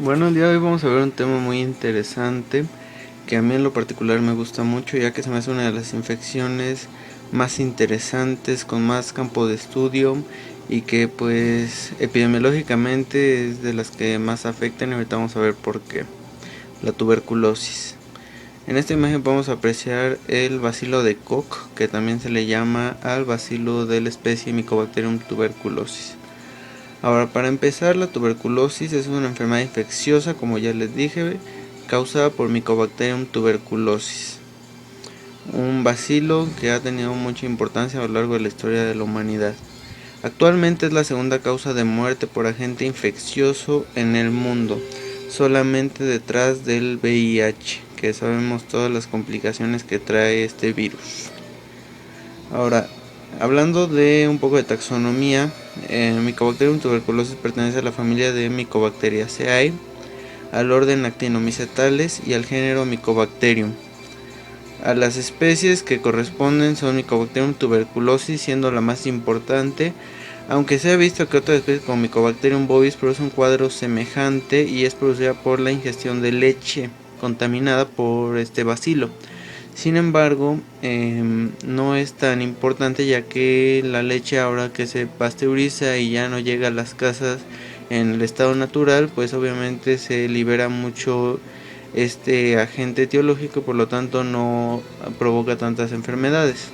Bueno, el día de hoy vamos a ver un tema muy interesante que a mí en lo particular me gusta mucho, ya que se me hace una de las infecciones más interesantes, con más campo de estudio y que pues epidemiológicamente es de las que más afectan, y ahorita vamos a ver por qué. La tuberculosis. En esta imagen podemos apreciar el bacilo de Koch, que también se le llama al bacilo de la especie Mycobacterium tuberculosis. Ahora, para empezar, la tuberculosis es una enfermedad infecciosa, como ya les dije, causada por Mycobacterium tuberculosis, un bacilo que ha tenido mucha importancia a lo largo de la historia de la humanidad. Actualmente es la segunda causa de muerte por agente infeccioso en el mundo, solamente detrás del VIH, que sabemos todas las complicaciones que trae este virus. Ahora, hablando de un poco de taxonomía, Mycobacterium tuberculosis pertenece a la familia de Mycobacteriaceae, al orden Actinomycetales y al género Mycobacterium. A las especies que corresponden son Mycobacterium tuberculosis, siendo la más importante, aunque se ha visto que otras especies como Mycobacterium bovis producen un cuadro semejante y es producida por la ingestión de leche contaminada por este bacilo. Sin embargo, no es tan importante, ya que la leche, ahora que se pasteuriza y ya no llega a las casas en el estado natural, pues obviamente se libera mucho este agente etiológico, por lo tanto no provoca tantas enfermedades.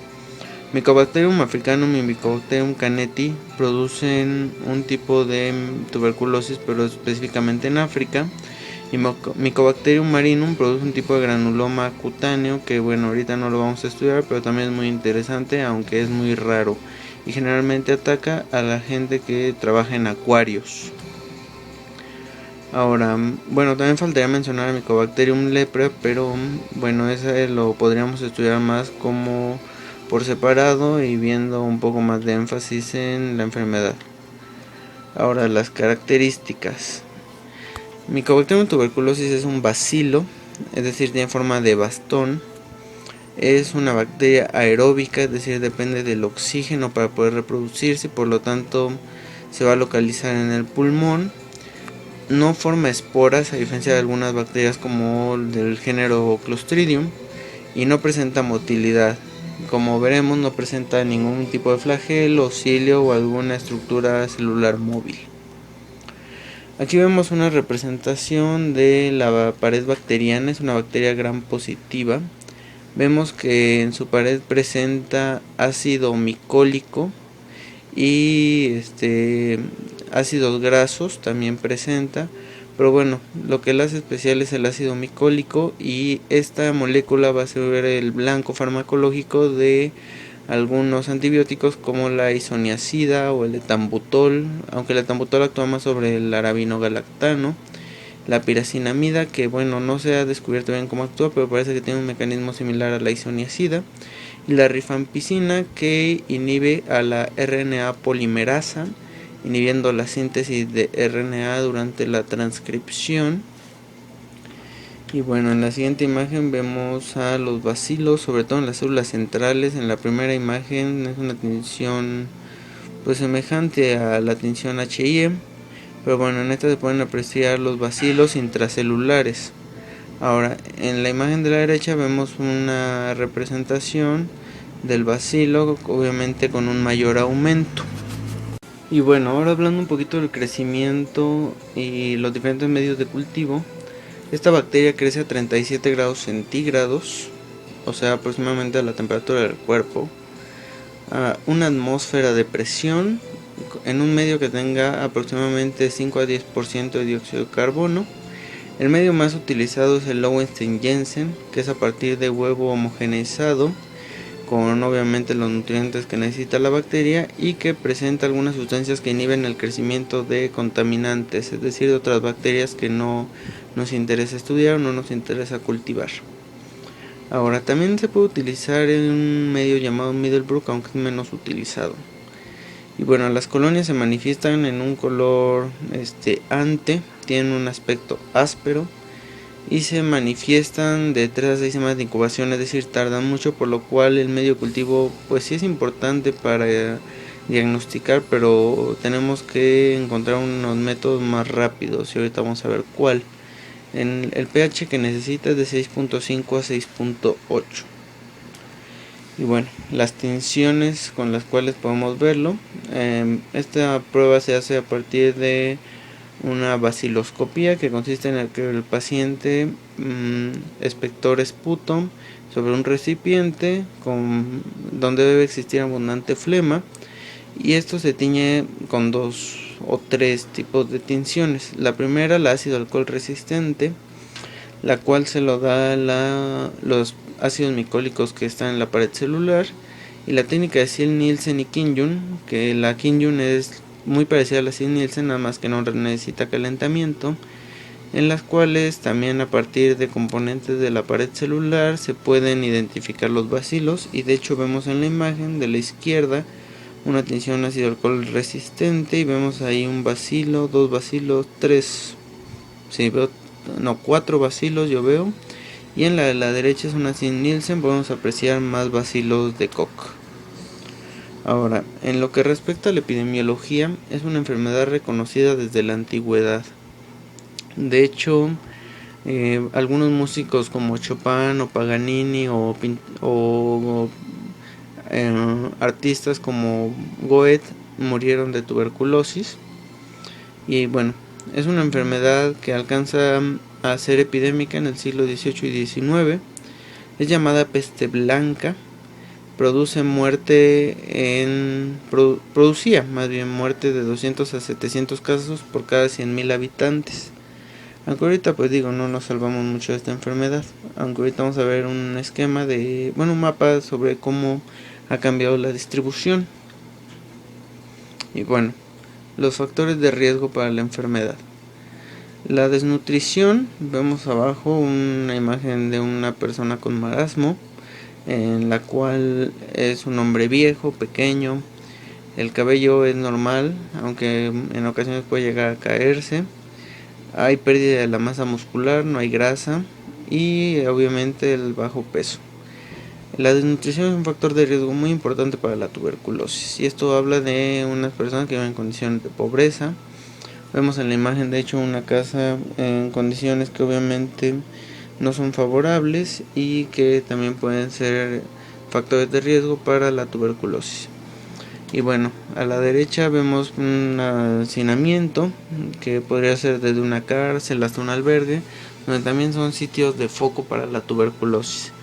Mycobacterium africanum y Mycobacterium caneti producen un tipo de tuberculosis, pero específicamente en África. Y Mycobacterium marinum produce un tipo de granuloma cutáneo que, bueno, ahorita no lo vamos a estudiar, pero también es muy interesante, aunque es muy raro, y generalmente ataca a la gente que trabaja en acuarios. Ahora, bueno, también faltaría mencionar a Mycobacterium lepra, pero bueno, ese lo podríamos estudiar más como por separado y viendo un poco más de énfasis en la enfermedad. Ahora, las características. Mycobacterium tuberculosis es un bacilo, es decir, tiene forma de bastón. Es una bacteria aeróbica, es decir, depende del oxígeno para poder reproducirse, por lo tanto se va a localizar en el pulmón. No forma esporas, a diferencia de algunas bacterias como del género Clostridium, y no presenta motilidad. Como veremos, no presenta ningún tipo de flagelo, cilio o alguna estructura celular móvil. Aquí vemos una representación de la pared bacteriana, es una bacteria gram positiva. Vemos que en su pared presenta ácido micólico y ácidos grasos también presenta, pero bueno, lo que la hace especial es el ácido micólico, y esta molécula va a ser el blanco farmacológico de algunos antibióticos como la isoniazida o el etambutol, aunque el etambutol actúa más sobre el arabinogalactano. La piracinamida, que bueno, no se ha descubierto bien cómo actúa, pero parece que tiene un mecanismo similar a la isoniazida. Y la rifampicina, que inhibe a la RNA polimerasa, inhibiendo la síntesis de RNA durante la transcripción. Y bueno, en la siguiente imagen vemos a los bacilos, sobre todo en las células centrales. En la primera imagen es una tinción pues semejante a la tinción HIE, pero bueno, en esta se pueden apreciar los bacilos intracelulares. Ahora, en la imagen de la derecha vemos una representación del bacilo, obviamente con un mayor aumento. Y bueno, ahora hablando un poquito del crecimiento y los diferentes medios de cultivo. Esta bacteria crece a 37 grados centígrados, o sea, aproximadamente a la temperatura del cuerpo, a una atmósfera de presión, en un medio que tenga aproximadamente 5 a 10% de dióxido de carbono. El medio más utilizado es el Lowenstein-Jensen, que es a partir de huevo homogeneizado, con obviamente los nutrientes que necesita la bacteria, y que presenta algunas sustancias que inhiben el crecimiento de contaminantes, es decir, de otras bacterias que no nos interesa estudiar o no nos interesa cultivar. Ahora, también se puede utilizar en un medio llamado Middlebrook, aunque es menos utilizado. Y bueno, las colonias se manifiestan en un color ante, tienen un aspecto áspero y se manifiestan de 3 a 6 semanas de incubación, es decir, tardan mucho, por lo cual el medio cultivo pues sí es importante para diagnosticar, pero tenemos que encontrar unos métodos más rápidos y ahorita vamos a ver cuál. El pH que necesita es de 6.5 a 6.8. Y bueno, las tinciones con las cuales podemos verlo. Esta prueba se hace a partir de una baciloscopía, que consiste en el que el paciente espectora esputo sobre un recipiente donde debe existir abundante flema, y esto se tiñe con 2 o 3 tipos de tinciones. La primera, la ácido alcohol resistente, la cual se lo da los ácidos micólicos que están en la pared celular, y la técnica de Ziehl-Neelsen y Kinjun, que la Kinjun es muy parecida a la Ziehl-Neelsen, nada más que no necesita calentamiento, en las cuales también a partir de componentes de la pared celular se pueden identificar los bacilos, y de hecho vemos en la imagen de la izquierda una tinción ácido alcohol resistente y vemos ahí un bacilo, 2 bacilos, 3, sí, veo, no, 4 bacilos yo veo, y en la de la derecha es una Ziehl-Neelsen, podemos apreciar más bacilos de Koch. Ahora, en lo que respecta a la epidemiología, es una enfermedad reconocida desde la antigüedad. De hecho, algunos músicos como Chopin o Paganini o artistas como Goethe murieron de tuberculosis. Y bueno, es una enfermedad que alcanza a ser epidémica en el siglo XVIII y XIX. Es llamada peste blanca. Producía más bien muerte de 200 a 700 casos por cada 100.000 habitantes. Aunque ahorita pues digo, no nos salvamos mucho de esta enfermedad. Aunque ahorita vamos a ver un esquema un mapa sobre cómo ha cambiado la distribución. Y bueno, los factores de riesgo para la enfermedad. La desnutrición, vemos abajo una imagen de una persona con marasmo, en la cual es un hombre viejo, pequeño. El cabello es normal, aunque en ocasiones puede llegar a caerse. Hay pérdida de la masa muscular, no hay grasa y obviamente el bajo peso. La desnutrición es un factor de riesgo muy importante para la tuberculosis, y esto habla de unas personas que viven en condiciones de pobreza. Vemos en la imagen de hecho una casa en condiciones que obviamente no son favorables y que también pueden ser factores de riesgo para la tuberculosis. Y bueno, a la derecha vemos un hacinamiento que podría ser desde una cárcel hasta un albergue, donde también son sitios de foco para la tuberculosis.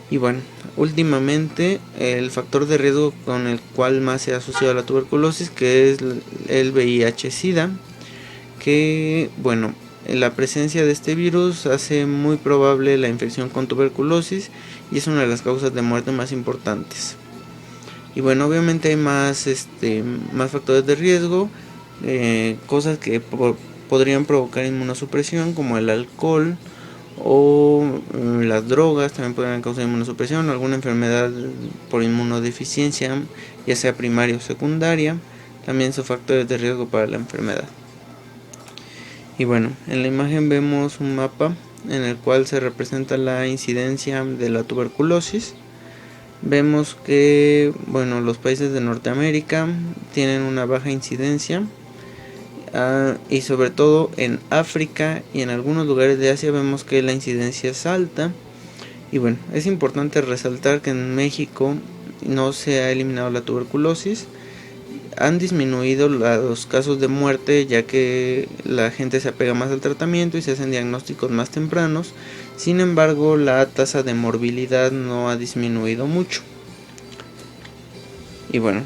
Y bueno, últimamente el factor de riesgo con el cual más se ha asociado a la tuberculosis, que es el VIH-Sida, que bueno, la presencia de este virus hace muy probable la infección con tuberculosis y es una de las causas de muerte más importantes. Y bueno, obviamente hay más factores de riesgo, cosas que podrían provocar inmunosupresión, como el alcohol o las drogas también podrían causar inmunosupresión, alguna enfermedad por inmunodeficiencia, ya sea primaria o secundaria, también son factores de riesgo para la enfermedad. Y bueno, en la imagen vemos un mapa en el cual se representa la incidencia de la tuberculosis. Vemos que los países de Norteamérica tienen una baja incidencia, y sobre todo en África y en algunos lugares de Asia vemos que la incidencia es alta. Y bueno, es importante resaltar que en México no se ha eliminado la tuberculosis. Han disminuido los casos de muerte, ya que la gente se apega más al tratamiento y se hacen diagnósticos más tempranos. Sin embargo, la tasa de morbilidad no ha disminuido mucho. Y bueno,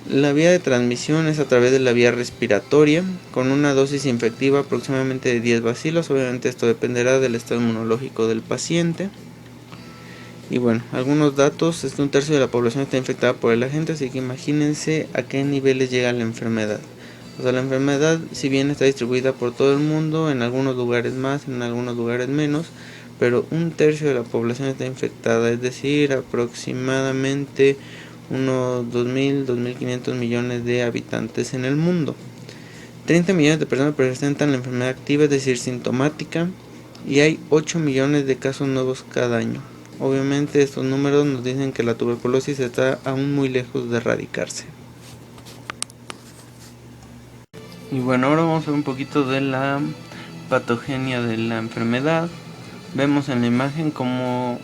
la vía de transmisión es a través de la vía respiratoria, con una dosis infectiva aproximadamente de 10 bacilos. Obviamente esto dependerá del estado inmunológico del paciente. Y bueno, algunos datos: es que 1/3 de la población está infectada por el agente, así que imagínense a qué niveles llega la enfermedad. O sea, la enfermedad, si bien está distribuida por todo el mundo, en algunos lugares más, en algunos lugares menos, pero 1/3 de la población está infectada, es decir, aproximadamente unos 2.000-2.500 millones de habitantes en el mundo. 30 millones de personas presentan la enfermedad activa, es decir, sintomática, y hay 8 millones de casos nuevos cada año. Obviamente estos números nos dicen que la tuberculosis está aún muy lejos de erradicarse. Y bueno, ahora vamos a ver un poquito de la patogenia de la enfermedad. Vemos en la imagen como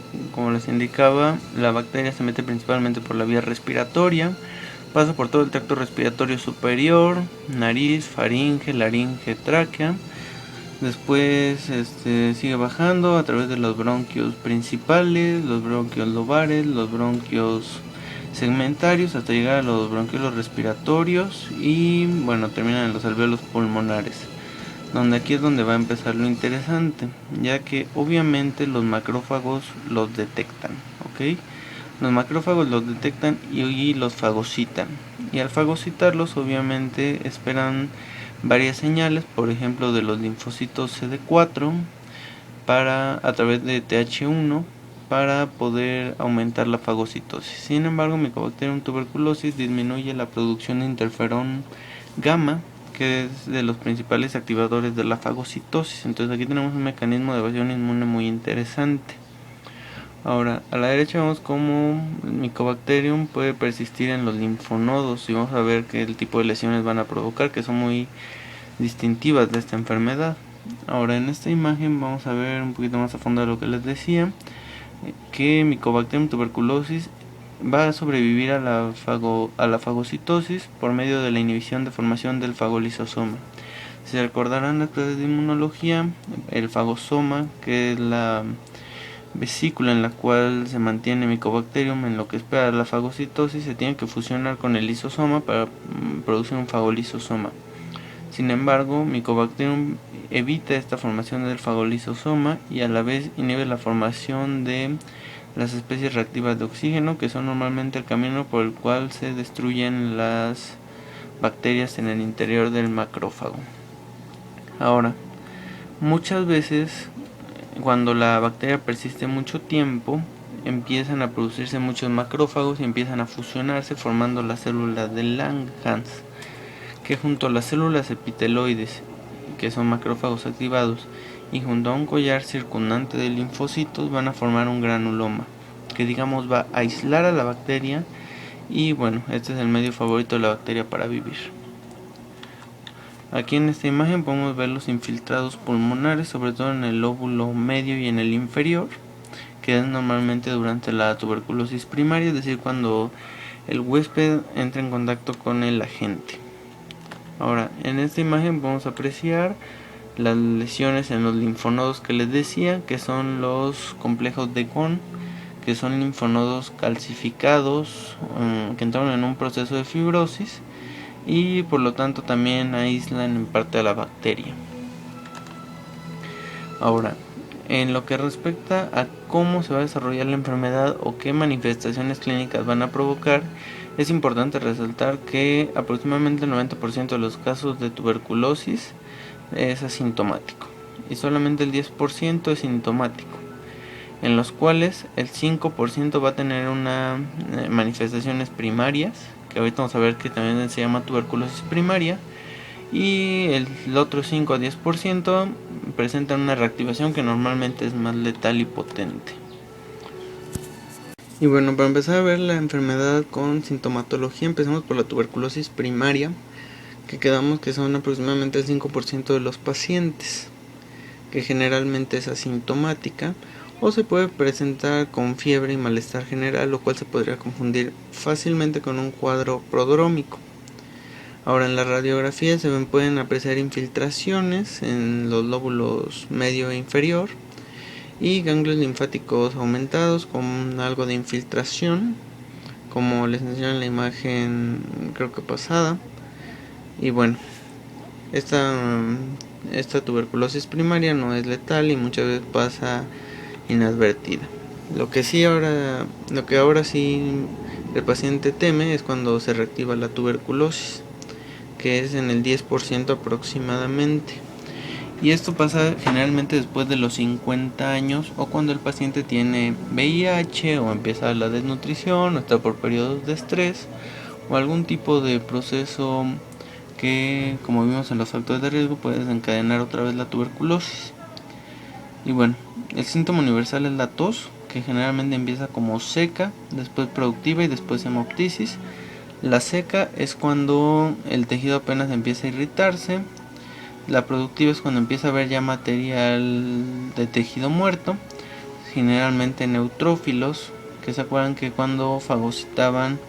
les indicaba, la bacteria se mete principalmente por la vía respiratoria, pasa por todo el tracto respiratorio superior, nariz, faringe, laringe, tráquea. Después sigue bajando a través de los bronquios principales, los bronquios lobares, los bronquios segmentarios hasta llegar a los bronquiolos respiratorios y bueno, terminan en los alvéolos pulmonares, donde aquí es donde va a empezar lo interesante, ya que obviamente los macrófagos los detectan, ¿ok? Los macrófagos los detectan y los fagocitan, y al fagocitarlos obviamente esperan varias señales, por ejemplo de los linfocitos CD4 a través de TH1 para poder aumentar la fagocitosis. Sin embargo, Mycobacterium tuberculosis disminuye la producción de interferón gamma, que es de los principales activadores de la fagocitosis. Entonces aquí tenemos un mecanismo de evasión inmune muy interesante. Ahora, a la derecha vemos cómo el Mycobacterium puede persistir en los linfonodos y vamos a ver qué tipo de lesiones van a provocar, que son muy distintivas de esta enfermedad. Ahora, en esta imagen vamos a ver un poquito más a fondo de lo que les decía, que Mycobacterium tuberculosis va a sobrevivir a la fagocitosis por medio de la inhibición de formación del fagolisosoma. Si se recordarán las clases de inmunología, el fagosoma, que es la vesícula en la cual se mantiene Mycobacterium en lo que espera la fagocitosis, se tiene que fusionar con el lisosoma para producir un fagolisosoma. Sin embargo, Mycobacterium evita esta formación del fagolisosoma y a la vez inhibe la formación de las especies reactivas de oxígeno, que son normalmente el camino por el cual se destruyen las bacterias en el interior del macrófago. Ahora, muchas veces cuando la bacteria persiste mucho tiempo, empiezan a producirse muchos macrófagos y empiezan a fusionarse formando las células de Langhans, que junto a las células epiteloides, que son macrófagos activados, y junto a un collar circundante de linfocitos van a formar un granuloma, que digamos va a aislar a la bacteria y bueno, este es el medio favorito de la bacteria para vivir. Aquí en esta imagen podemos ver los infiltrados pulmonares, sobre todo en el lóbulo medio y en el inferior, que es normalmente durante la tuberculosis primaria, es decir, cuando el huésped entra en contacto con el agente. Ahora, en esta imagen podemos apreciar las lesiones en los linfonodos que les decía, que son los complejos de Ghon, que son linfonodos calcificados que entraron en un proceso de fibrosis y por lo tanto también aíslan en parte a la bacteria. Ahora, en lo que respecta a cómo se va a desarrollar la enfermedad o qué manifestaciones clínicas van a provocar, es importante resaltar que aproximadamente el 90% de los casos de tuberculosis es asintomático y solamente el 10% es sintomático, en los cuales el 5% va a tener manifestaciones primarias, que ahorita vamos a ver que también se llama tuberculosis primaria, y el otro 5 a 10% presentan una reactivación que normalmente es más letal y potente. Y bueno, para empezar a ver la enfermedad con sintomatología, empezamos por la tuberculosis primaria, que quedamos que son aproximadamente el 5% de los pacientes, que generalmente es asintomática o se puede presentar con fiebre y malestar general, lo cual se podría confundir fácilmente con un cuadro prodrómico. Ahora, en la radiografía pueden apreciar infiltraciones en los lóbulos medio e inferior y ganglios linfáticos aumentados con algo de infiltración, como les enseñé en la imagen creo que pasada. Y bueno, esta tuberculosis primaria no es letal y muchas veces pasa inadvertida. Lo que ahora sí el paciente teme es cuando se reactiva la tuberculosis, que es en el 10% aproximadamente. Y esto pasa generalmente después de los 50 años o cuando el paciente tiene VIH o empieza la desnutrición o está por periodos de estrés o algún tipo de proceso que, como vimos en los factores de riesgo, puede desencadenar otra vez la tuberculosis. Y bueno, el síntoma universal es la tos, que generalmente empieza como seca, después productiva y después hemoptisis. La seca es cuando el tejido apenas empieza a irritarse. La productiva es cuando empieza a haber ya material de tejido muerto, generalmente neutrófilos, que se acuerdan que cuando fagocitaban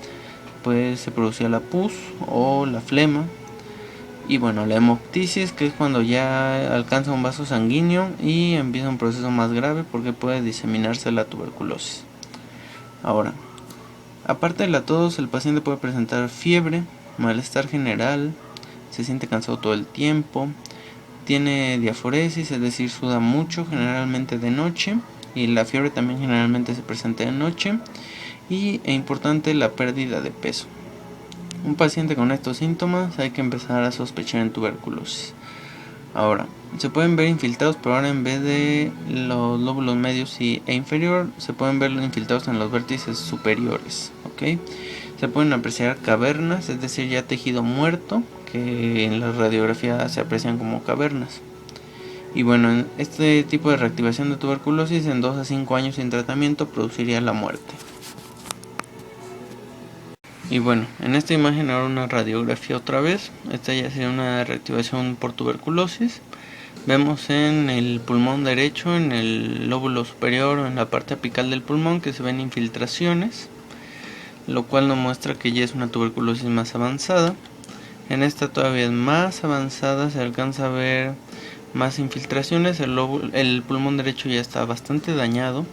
pues se producía la pus o la flema. Y bueno, la hemoptisis, que es cuando ya alcanza un vaso sanguíneo y empieza un proceso más grave porque puede diseminarse la tuberculosis. Ahora, aparte de la tos, el paciente puede presentar fiebre, malestar general, se siente cansado todo el tiempo, tiene diaforesis, es decir, suda mucho, generalmente de noche, y la fiebre también generalmente se presenta de noche, y es importante la pérdida de peso. Un paciente con estos síntomas hay que empezar a sospechar en tuberculosis. Ahora, se pueden ver infiltrados, pero ahora en vez de los lóbulos medios e inferior, se pueden ver infiltrados en los vértices superiores, ¿ok? Se pueden apreciar cavernas, es decir, ya tejido muerto, que en la radiografía se aprecian como cavernas. Y bueno, este tipo de reactivación de tuberculosis en 2 a 5 años sin tratamiento produciría la muerte. Y bueno, en esta imagen ahora una radiografía otra vez. Esta ya sería una reactivación por tuberculosis. Vemos en el pulmón derecho, en el lóbulo superior o en la parte apical del pulmón, que se ven infiltraciones, lo cual nos muestra que ya es una tuberculosis más avanzada. En esta todavía es más avanzada, se alcanza a ver más infiltraciones. El pulmón derecho ya está bastante dañado.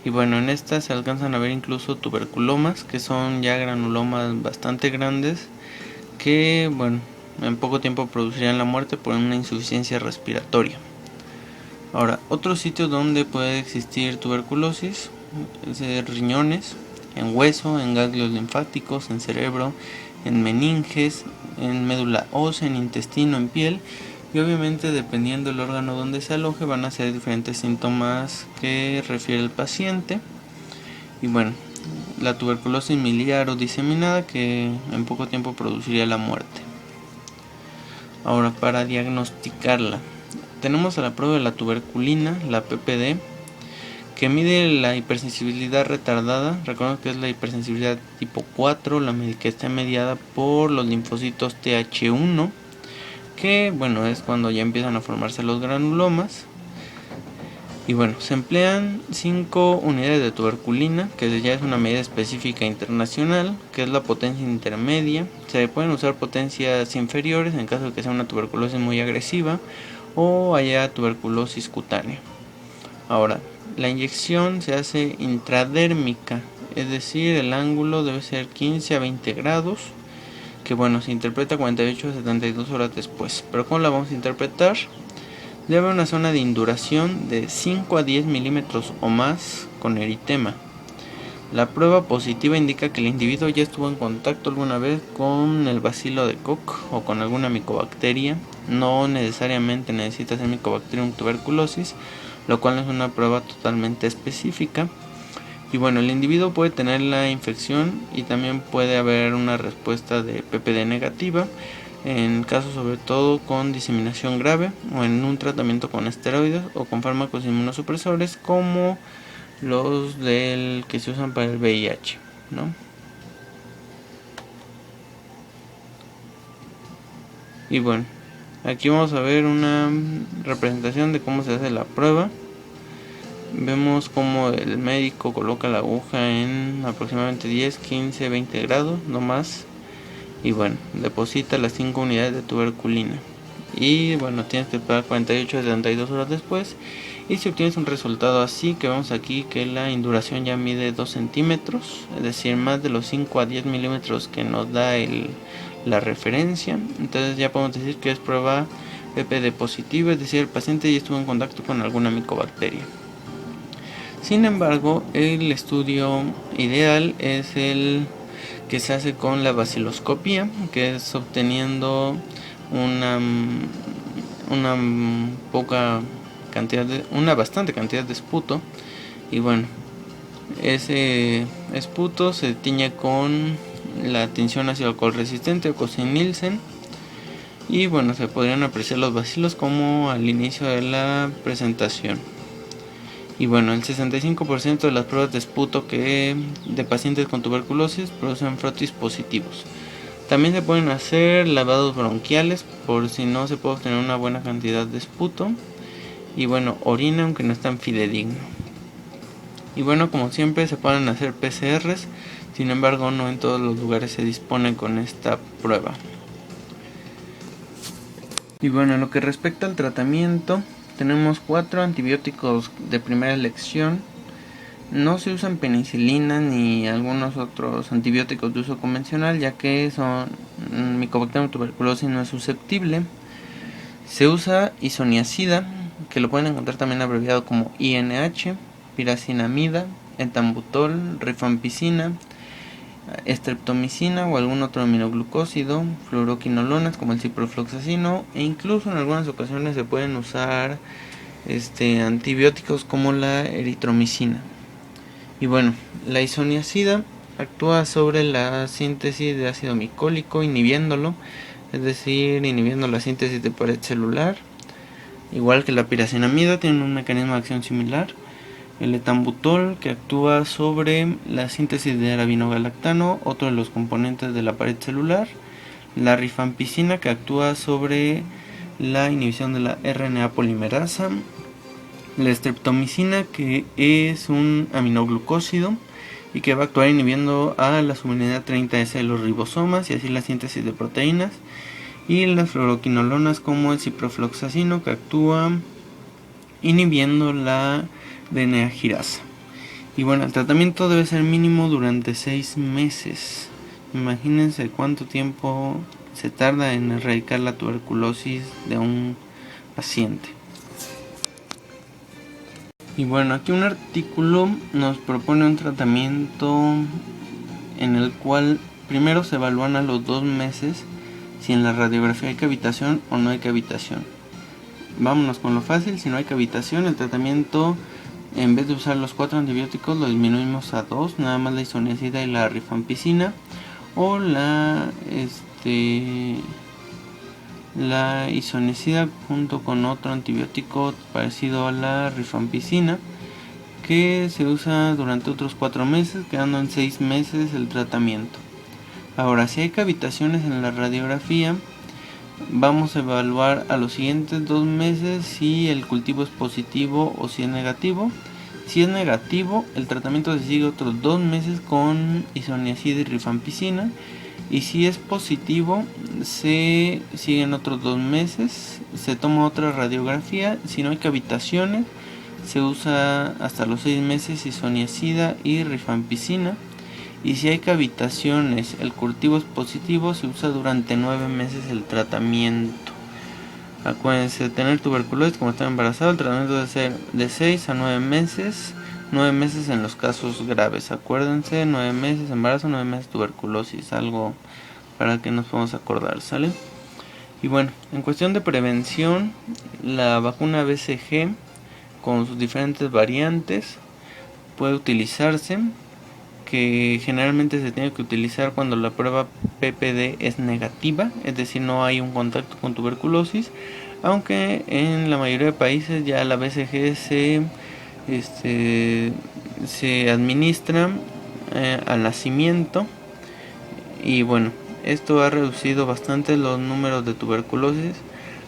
Y bueno, en esta se alcanzan a ver incluso tuberculomas, que son ya granulomas bastante grandes, que bueno, en poco tiempo producirían la muerte por una insuficiencia respiratoria. Ahora, otros sitios donde puede existir tuberculosis es en riñones, en hueso, en ganglios linfáticos, en cerebro, en meninges, en médula ósea, en intestino, en piel. Y obviamente dependiendo del órgano donde se aloje van a ser diferentes síntomas que refiere el paciente. Y bueno, la tuberculosis miliar o diseminada, que en poco tiempo produciría la muerte. Ahora, para diagnosticarla, tenemos a la prueba de la tuberculina, la PPD, que mide la hipersensibilidad retardada. Recuerden que es la hipersensibilidad tipo 4, la que está mediada por los linfocitos Th1, que bueno, es cuando ya empiezan a formarse los granulomas. Y bueno, se emplean 5 unidades de tuberculina, que ya es una medida específica internacional, que es la potencia intermedia. Se pueden usar potencias inferiores en caso de que sea una tuberculosis muy agresiva o haya tuberculosis cutánea. Ahora, la inyección se hace intradérmica, es decir, el ángulo debe ser 15 a 20 grados, que bueno, se interpreta 48 a 72 horas después. Pero ¿cómo la vamos a interpretar? Debe haber una zona de induración de 5 a 10 milímetros o más con eritema. La prueba positiva indica que el individuo ya estuvo en contacto alguna vez con el bacilo de Koch o con alguna micobacteria. No necesariamente necesita ser Mycobacterium tuberculosis, lo cual es una prueba totalmente específica. Y bueno, el individuo puede tener la infección y también puede haber una respuesta de PPD negativa, en casos sobre todo con diseminación grave o en un tratamiento con esteroides o con fármacos inmunosupresores como los del que se usan para el VIH, ¿no? Y bueno, aquí vamos a ver una representación de cómo se hace la prueba. Vemos cómo el médico coloca la aguja en aproximadamente 10, 15, 20 grados, no más. Y bueno, deposita las 5 unidades de tuberculina. Y bueno, tienes que esperar 48 a 72 horas después. Y si obtienes un resultado así, que vemos aquí que la induración ya mide 2 centímetros, es decir, más de los 5 a 10 milímetros que nos da la referencia, entonces ya podemos decir que es prueba PPD positiva, es decir, el paciente ya estuvo en contacto con alguna micobacteria. Sin embargo, el estudio ideal es el que se hace con la baciloscopía, que es obteniendo una bastante cantidad de esputo. Y bueno, ese esputo se tiñe con la tinción ácido alcohol resistente o Cocci-Nielsen. Y bueno, se podrían apreciar los bacilos como al inicio de la presentación. Y bueno, el 65% de las pruebas de esputo de pacientes con tuberculosis producen frotis positivos. También se pueden hacer lavados bronquiales por si no se puede obtener una buena cantidad de esputo. Y bueno, orina aunque no es tan fidedigno. Y bueno, como siempre se pueden hacer PCRs, sin embargo no en todos los lugares se disponen con esta prueba. Y bueno, en lo que respecta al tratamiento, tenemos 4 antibióticos de primera elección. No se usan penicilina ni algunos otros antibióticos de uso convencional, ya que Mycobacterium tuberculosis no es susceptible. Se usa isoniazida, que lo pueden encontrar también abreviado como INH, piracinamida, etambutol, rifampicina, streptomicina o algún otro aminoglucósido, fluoroquinolonas como el ciprofloxacino, e incluso en algunas ocasiones se pueden usar antibióticos como la eritromicina. Y bueno, la isoniazida actúa sobre la síntesis de ácido micólico inhibiéndolo, es decir, inhibiendo la síntesis de pared celular. Igual que la piracinamida, tiene un mecanismo de acción similar. El etambutol, que actúa sobre la síntesis de arabinogalactano, otro de los componentes de la pared celular. La rifampicina, que actúa sobre la inhibición de la RNA polimerasa. La streptomicina, que es un aminoglucósido y que va a actuar inhibiendo a la subunidad 30S de los ribosomas y así la síntesis de proteínas. Y las fluoroquinolonas como el ciprofloxacino, que actúa inhibiendo la DNA girasa. Y bueno, el tratamiento debe ser mínimo durante 6 meses. Imagínense cuánto tiempo se tarda en erradicar la tuberculosis de un paciente. Y bueno, aquí un artículo nos propone un tratamiento en el cual primero se evalúan a los 2 meses si en la radiografía hay cavitación o no hay cavitación. Vámonos con lo fácil. Si no hay cavitación, el tratamiento, en vez de usar los 4 antibióticos, lo disminuimos a 2, nada más la isoniazida y la rifampicina, o la isoniazida junto con otro antibiótico parecido a la rifampicina, que se usa durante otros 4 meses, quedando en 6 meses el tratamiento. Ahora, si hay cavitaciones en la radiografía, vamos a evaluar a los siguientes 2 meses si el cultivo es positivo o si es negativo. Si es negativo, el tratamiento se sigue otros 2 meses con isoniazida y rifampicina. Y si es positivo, se siguen otros 2 meses, se toma otra radiografía. Si no hay cavitaciones, se usa hasta los 6 meses isoniazida y rifampicina. Y si hay cavitaciones, el cultivo es positivo, se usa durante 9 meses el tratamiento. Acuérdense, de tener tuberculosis como estar embarazado, el tratamiento debe ser de 6 a 9 meses. 9 meses en los casos graves. Acuérdense, 9 meses embarazo, 9 meses tuberculosis. Algo para que nos podamos acordar, ¿sale? Y bueno, en cuestión de prevención, la vacuna BCG con sus diferentes variantes puede utilizarse, que generalmente se tiene que utilizar cuando la prueba PPD es negativa, es decir, no hay un contacto con tuberculosis, aunque en la mayoría de países ya la BCG se administra al nacimiento. Y bueno, esto ha reducido bastante los números de tuberculosis,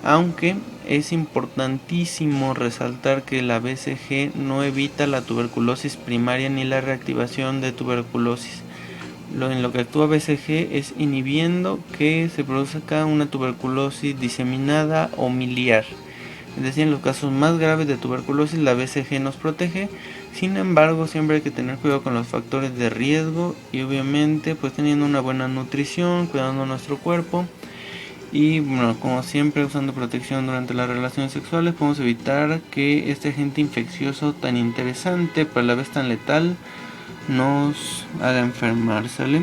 aunque es importantísimo resaltar que la BCG no evita la tuberculosis primaria ni la reactivación de tuberculosis. En lo que actúa BCG es inhibiendo que se produzca una tuberculosis diseminada o miliar. Es decir, en los casos más graves de tuberculosis la BCG nos protege. Sin embargo, siempre hay que tener cuidado con los factores de riesgo y obviamente pues teniendo una buena nutrición, cuidando nuestro cuerpo. Y bueno, como siempre, usando protección durante las relaciones sexuales, podemos evitar que este agente infeccioso tan interesante, pero a la vez tan letal, nos haga enfermar, ¿sale?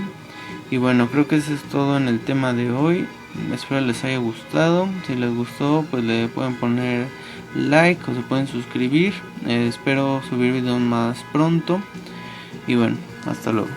Y bueno, creo que eso es todo en el tema de hoy. Espero les haya gustado. Si les gustó, pues le pueden poner like o se pueden suscribir. Espero subir videos más pronto. Y bueno, hasta luego.